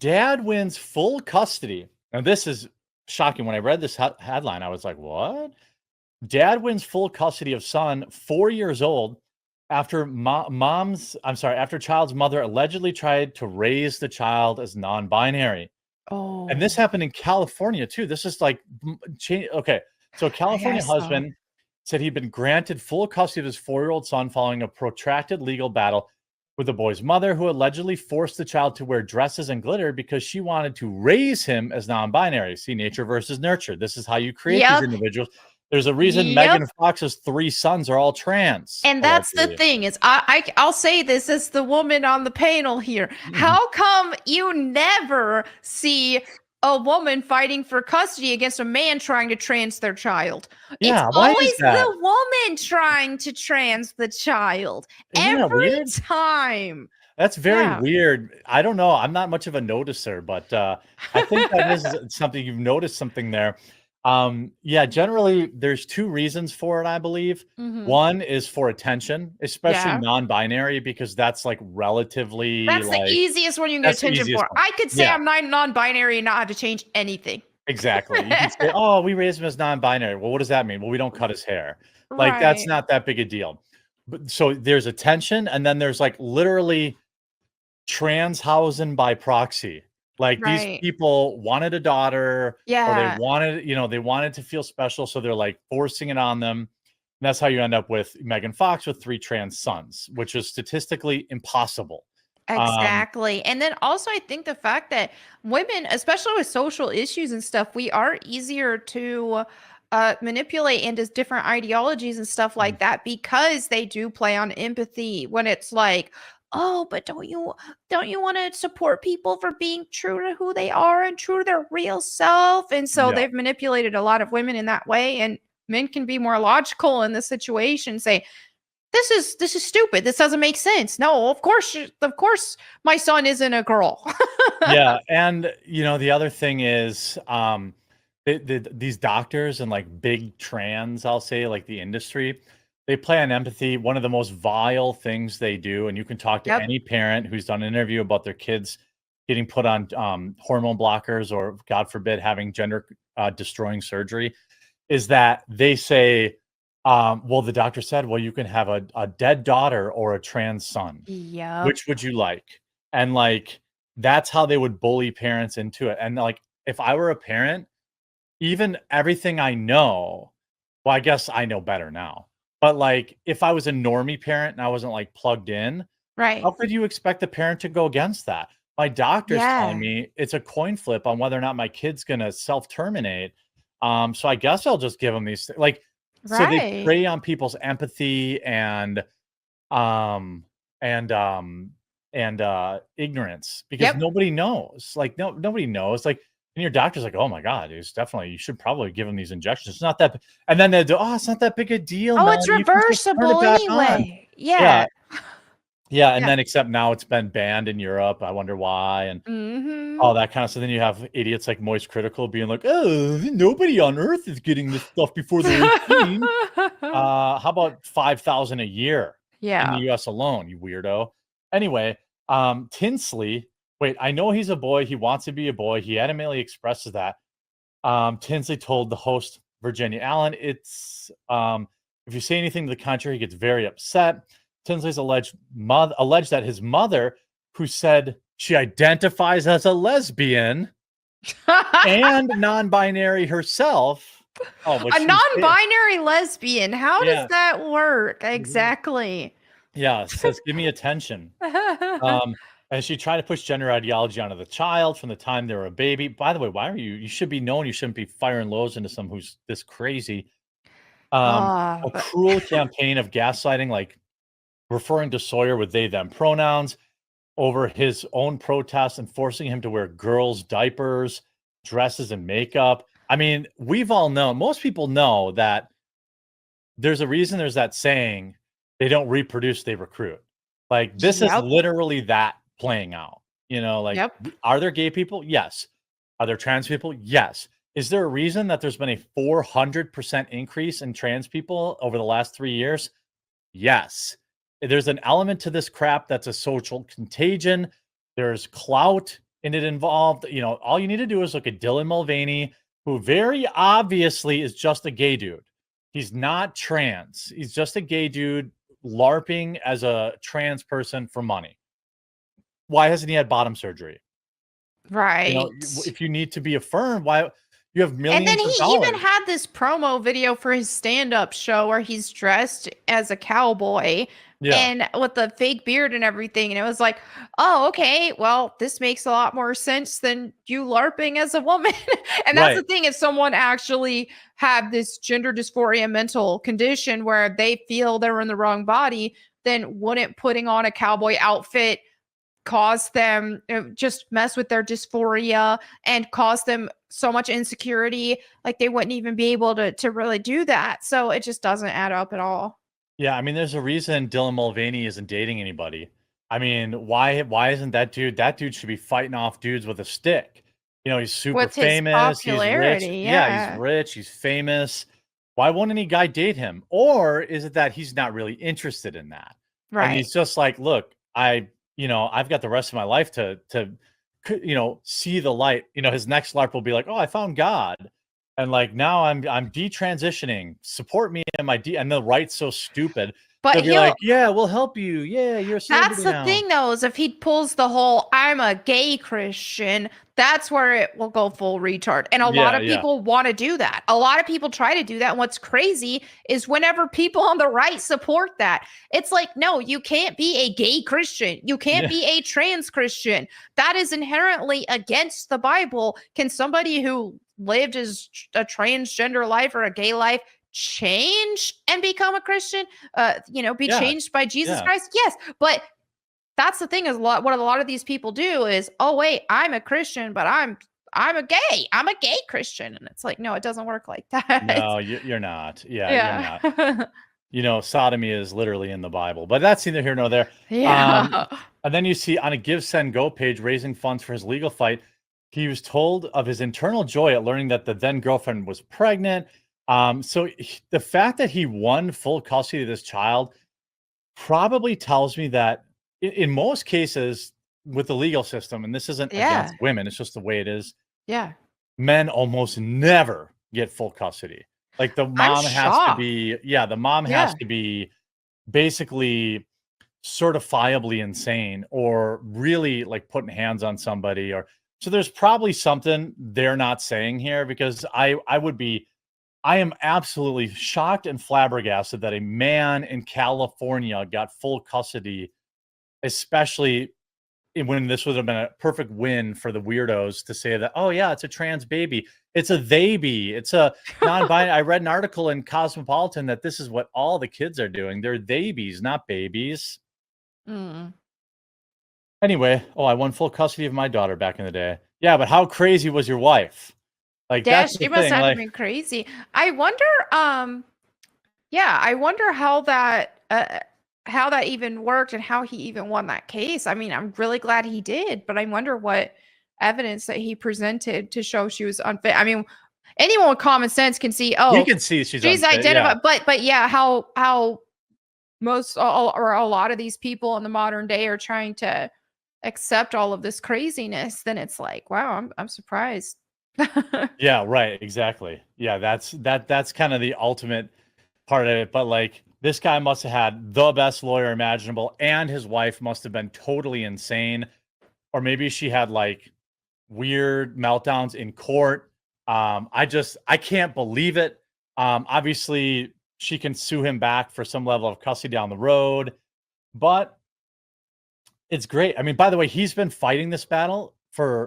Dad wins full custody. Now, this is shocking. When I read this headline, I was like, what? Dad wins full custody of son, 4 years old, after after child's mother allegedly tried to raise the child as non-binary. And this Oh, happened in California too. This is like okay. So a I California saw. husband said he'd been granted full custody of his 4-year-old son following a protracted legal battle with the boy's mother, who allegedly forced the child to wear dresses and glitter because she wanted to raise him as non-binary. See, nature versus nurture. This is how you create these Yep. individuals. There's a reason Yep. Megan Fox's 3 sons are all trans, And that's the allegedly. thing is I'll say this as the woman on the panel here. Mhm. How come you never see a woman fighting for custody against a man trying to trans their child? It's Yeah, why is always that? the woman trying to trans the child. Isn't that Every weird? time. That's very Yeah. weird. I don't know. I'm not much of a noticer, but I think that is something you've noticed something there. Yeah, generally there's 2 reasons for it, I believe. Mhm. One is for attention, especially Yeah. non-binary, because that's like relatively That's the like easiest one you can get that's the attention easiest for. one. I could say Yeah, I'm not non-binary and not have to change anything. exactly. You can say, "Oh, we raised him as non-binary." Well, what does that mean? Well, we don't cut his hair. Like that's Right. not that big a deal. But so there's attention, and then there's like literally Transhausen by proxy. Like these Right. people wanted a daughter or they Yeah. wanted, they wanted to feel special. So they're like forcing it on them. And that's how you end up with Megan Fox with 3 trans sons, which is statistically impossible. Um, Exactly. And then also, I think the fact that women, especially with social issues and stuff, we are easier to manipulate into different ideologies and stuff mhm, like that because they do play on empathy when it's like, oh, but don't you want to support people for being true to who they are and true to their real self? And so yeah. they've manipulated a lot of women in that way. And men can be more logical in this situation, say, this is stupid. This doesn't make sense. No, of course my son isn't a girl. Yeah. And, the other thing is, these doctors and like big trans, I'll say, like the industry, they play on empathy. One of the most vile things they do, and you can talk to Yep. any parent who's done an interview about their kids getting put on hormone blockers or, God forbid, having gender destroying surgery, is that they say, well, the doctor said, well, you can have a dead daughter or a trans son. Yep. Which would you like? And like, that's how they would bully parents into it. And like, if I were a parent, even everything I know, well, I guess I know better now. But like, if I was a normie parent and I wasn't like plugged in, how Right. could you expect the parent to go against that? My doctor's telling Yeah. me it's a coin flip on whether or not my kid's gonna self-terminate. So I guess I'll just give them these like, so they Right. prey on people's empathy um, and, um, and ignorance because Yep. nobody knows. Like, nobody knows. Like, and your doctor's like, "Oh my god, you should probably give him these injections. It's not that," and then they do, "Oh, it's not that big a deal, Oh, man. it's You can just turn it reversible back on." anyway. Yeah. Yeah, yeah, and Yeah. then except now it's been banned in Europe. I wonder why, and Mhm. all that kind of stuff. Then you have idiots like Moist Critical being like, "Oh, nobody on earth is getting this stuff before they're 18." How about 5,000 a year in the Yeah. US alone, you weirdo? Anyway, Tinsley, wait, I know he's a boy, he wants to be a boy, he adamantly expresses that. Tinsley told the host, Virginia Allen, if you say anything to the contrary, he gets very upset. Tinsley's alleged that his mother, who said she identifies as a lesbian and non-binary herself. Oh, but A she's non-binary lesbian. How does yeah. that work? Mhm. Exactly. Yeah, says, "Give me attention." Um, and she tried to push gender ideology onto the child from the time they were a baby. By the way, why are you should be known you shouldn't be firing lows into someone who's this crazy. Ah, A but cruel campaign of gaslighting, like referring to Sawyer with they them pronouns over his own protests and forcing him to wear girls' diapers, dresses, and makeup. I mean, we've all known, most people know that there's a reason there's that saying, "They don't reproduce, they recruit." Like, this is Yep. literally that playing out, like, Yep. are there gay people? Yes. Are there trans people? Yes. Is there a reason that there's been a 400% increase in trans people over the last 3 years? Yes. There's an element to this crap that's a social contagion. There's clout and it involved, all you need to do is look at Dylan Mulvaney, who very obviously is just a gay dude. He's not trans. He's just a gay dude LARPing as a trans person for money. Why hasn't he had bottom surgery? Right. If you need to be affirmed, why you have millions And then of he dollars. even had this promo video for his stand-up show where he's dressed as a cowboy and with the fake beard and everything. And it was like, oh, okay, well, this makes a lot more sense than you LARPing as a woman. And that's the thing, if someone actually had this gender dysphoria mental condition where they feel they're in the wrong body, then wouldn't putting on a cowboy outfit cause them just mess with their dysphoria and cause them so much insecurity? Like they wouldn't even be able to really do that. So it just doesn't add up at all. Yeah, I mean, there's a reason Dylan Mulvaney isn't dating anybody. I mean, why isn't that dude? That dude should be fighting off dudes with a stick. He's super With his famous. He's rich. popularity, Yeah, he's rich. He's famous. Why won't any guy date him? Or is it that he's not really interested in that? Right. And he's just like, look, I've got the rest of my life to see the light. His next LARP will be like, oh, I found God. And like, now I'm detransitioning, support me in my and they'll write so stupid. But he'll be like, yeah, we'll help you. Yeah, you're a celebrity that's the now. thing though, is if he pulls the whole I'm a gay Christian, that's where it will go full retard. And a lot of people want to do that. A lot of people try to do that. And what's crazy is whenever people on the right support that, it's like, no, you can't be a gay Christian. You can't be a trans Christian. That is inherently against the Bible. Can somebody who lived as a transgender life or a gay life change and become a Christian? Be changed by Jesus Christ? Yes. But that's the thing, is what a lot of these people do is, oh wait, I'm a Christian, but I'm a gay Christian. And it's like, no, it doesn't work like that. No, you're not. Yeah. You're not. Sodomy is literally in the Bible, but that's neither here nor there. Yeah. And then you see on a Give, Send, Go page, raising funds for his legal fight, he was told of his internal joy at learning that the then girlfriend was pregnant. So the fact that he won full custody of this child probably tells me that in most cases with the legal system, and this isn't against women, it's just the way it is. Yeah. Men almost never get full custody. Like the mom has to be basically certifiably insane or really like putting hands on somebody, or so there's probably something they're not saying here, because I am absolutely shocked and flabbergasted that a man in California got full custody, especially when this would have been a perfect win for the weirdos to say that, oh yeah, it's a trans baby. It's a they-be. It's a non-binary. I read an article in Cosmopolitan that this is what all the kids are doing. They're they-bees, not babies. Anyway, I won full custody of my daughter back in the day. Yeah, but how crazy was your wife? Like, that's she the must thing. have been crazy. I wonder, I wonder how that even worked and how he even won that case. I mean, I'm really glad he did, but I wonder what evidence that he presented to show she was unfit. I mean, anyone with common sense can see, you can see she's identified, but yeah, how most or a lot of these people in the modern day are trying to accept all of this craziness, then it's like, wow, I'm surprised. Yeah, right, exactly. Yeah, that's kind of the ultimate part of it. But like, this guy must have had the best lawyer imaginable, and his wife must have been totally insane, or maybe she had like weird meltdowns in court. I can't believe it. Obviously she can sue him back for some level of custody down the road, but it's great. I mean, by the way, he's been fighting this battle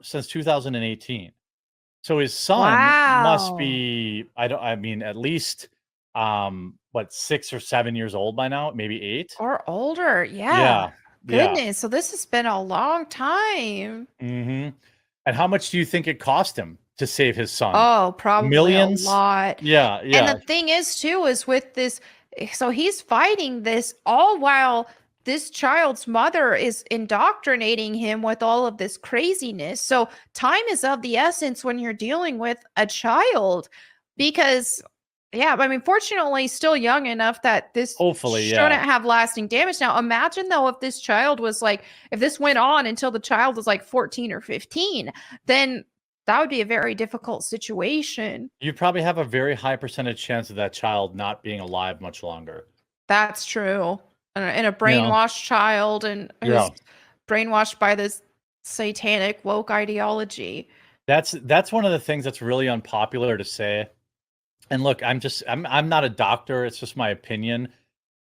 since 2018. So his son must be, at least, 6 or 7 years old by now, maybe 8 or older. Yeah. Goodness. So this has been a long time. Mm-hmm. And how much do you think it cost him to save his son? Oh, probably millions. A lot. Yeah. And the thing is too, is with this, so he's fighting this all while this child's mother is indoctrinating him with all of this craziness. So time is of the essence when you're dealing with a child, because Yeah, I mean, fortunately, still young enough that this Hopefully, shouldn't yeah. have lasting damage. Now, imagine though if this child was like, if this went on until the child was like 14 or 15, then that would be a very difficult situation. You'd probably have a very high percentage chance of that child not being alive much longer. That's true. And a You know? brainwashed child and Yeah. who's brainwashed by this satanic woke ideology. That's one of the things that's really unpopular to say. And look, I'm not a doctor, it's just my opinion.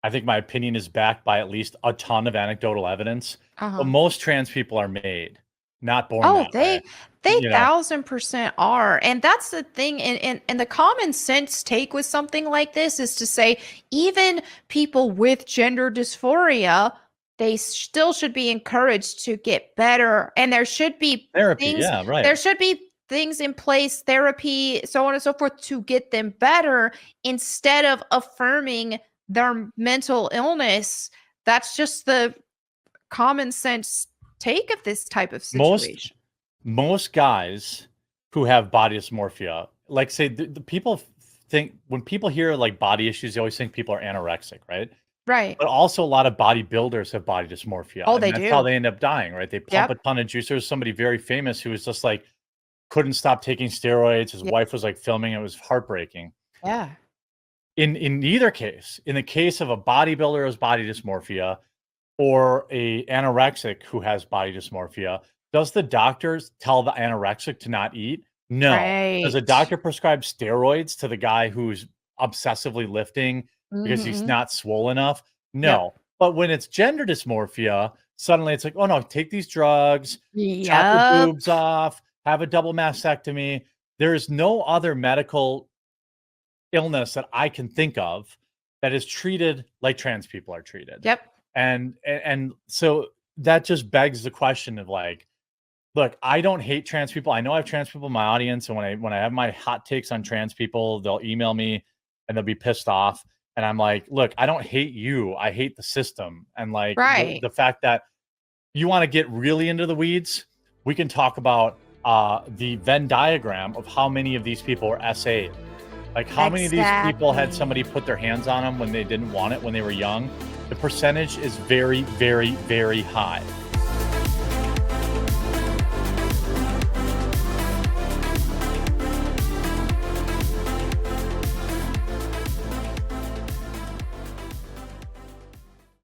I think my opinion is backed by at least a ton of anecdotal evidence. But Uh-huh. most trans people are made, not born Oh, that way. they You know? 1000% are. And that's the thing. And the common sense take with something like this is to say, even people with gender dysphoria, they still should be encouraged to get better. And there should be Therapy, things, yeah, right. there should be things in place, therapy, so on and so forth, to get them better instead of affirming their mental illness. That's just the common sense take of this type of Most situation. most guys who have body dysmorphia, like say the people think when people hear like body issues, they always think people are anorexic, right? Right. But also a lot of bodybuilders have body dysmorphia, Oh, and they that's how do. they end up dying, right? They pump a Yep. ton of juice. There's somebody very famous who was just like couldn't stop taking steroids. His Yeah. wife was like filming. It was heartbreaking. Yeah. In either case, in the case of a bodybuilder who has body dysmorphia or a anorexic who has body dysmorphia, does the doctors tell the anorexic to not eat? No. Does a Right. doctor prescribe steroids to the guy who's obsessively lifting because he's Mhm. not swole enough? Yep. No. But when it's gender dysmorphia, suddenly it's like, oh no, take these drugs, chop your Yep. boobs off, have a double mastectomy. There is no other medical illness that I can think of that is treated like trans people are treated. Yep. And so that just begs the question of like, look, I don't hate trans people. I know I have trans people in my audience, and when I have my hot takes on trans people, they'll email me and they'll be pissed off. And I'm like, look, I don't hate you. I hate the system. And like Right. the fact that you want to get really into the weeds, we can talk about the Venn diagram of how many of these people are SA'd. Like how many of these people had Exactly. somebody put their hands on them when they didn't want it when they were young? The percentage is very, very, very high.